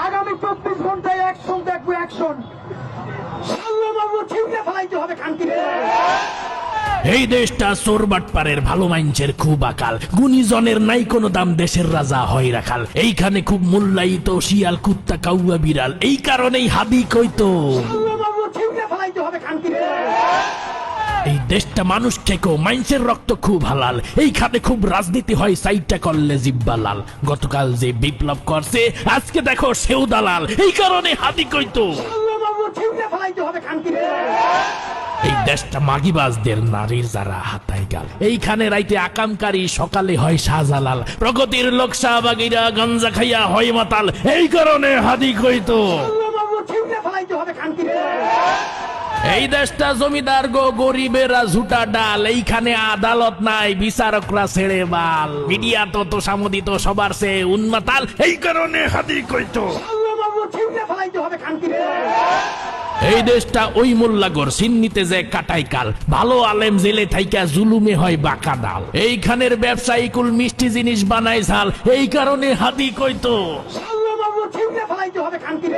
আগামী 24 ঘন্টায় অ্যাকশন দেখবো, অ্যাকশন। সাল্লাল্লাহু ছিঁড়ে ফেলাইতে হবে কান্তির। এই দেশটা চোর বাটপারের ভালো মাইনছের খুব আকাল, গুণীজনের নাই কোনো দাম, দেশের রাজা হয় রাখাল। এইখানে খুব মূল্যায়িত শিয়াল কুত্তা কাউয়া বিড়াল, এই কারণেই হাদি কইতো সাল্লাল্লাহু ছিঁড়ে ফেলাইতে হবে কান্তির। এই দেশটা মানুষ খেকো, মাইনসের রক্ত খুব হালাল। এইখানে খুব রাজনীতি হয়, সাইটটা করলে জিব্বা লাল। গতকাল যে বিপ্লব করছে আজকে দেখো সেও দালাল, এই কারণে হাদি কইতো সাল্লাল্লাহু ছিঁড়ে ফেলাইতে হবে কান্তির। এই দেশটা মাগিবাজদের, নারীর যারা হাতাই গাল। এইখানে রাইতে আকামকারী, সকালে হয় শাহজালাল। প্রগতির লোক শাহবাগীরা গাঞ্জা খাইয়া হয় মাতাল, এই কারণে হাদি কইতো সাল্লাল্লাহু ছিঁড়ে ফেলাইতে হবে কান্তির। এই দেশটা জমিদার গো, গরিবেরা ঝুটা ডাল। এইখানে আদালত নাই, বিচারকরা ছেড়ে বাল। মিডিয়া তো সামুদিত সবার সে উন্মাতাল, এই কারণে হাদি কইতো সাল্লাল্লাহু ছিঁড়ে ফেলাইতে হবে কান্তির। এই দেশটা ওই মোল্লাগর, সিন্নিতে যে কাটাই কাল। ভালো আলেম জেলে থাইকা জুলুমে হয় বাঁকা ডাল। এইখানের ব্যবসায়ী কুল মিষ্টি জিনিস বানায় ঝাল, এই কারণে হাদি কইতো সাল্লাল্লাহু ছিঁড়ে ফেলাইতে হবে কান্তির।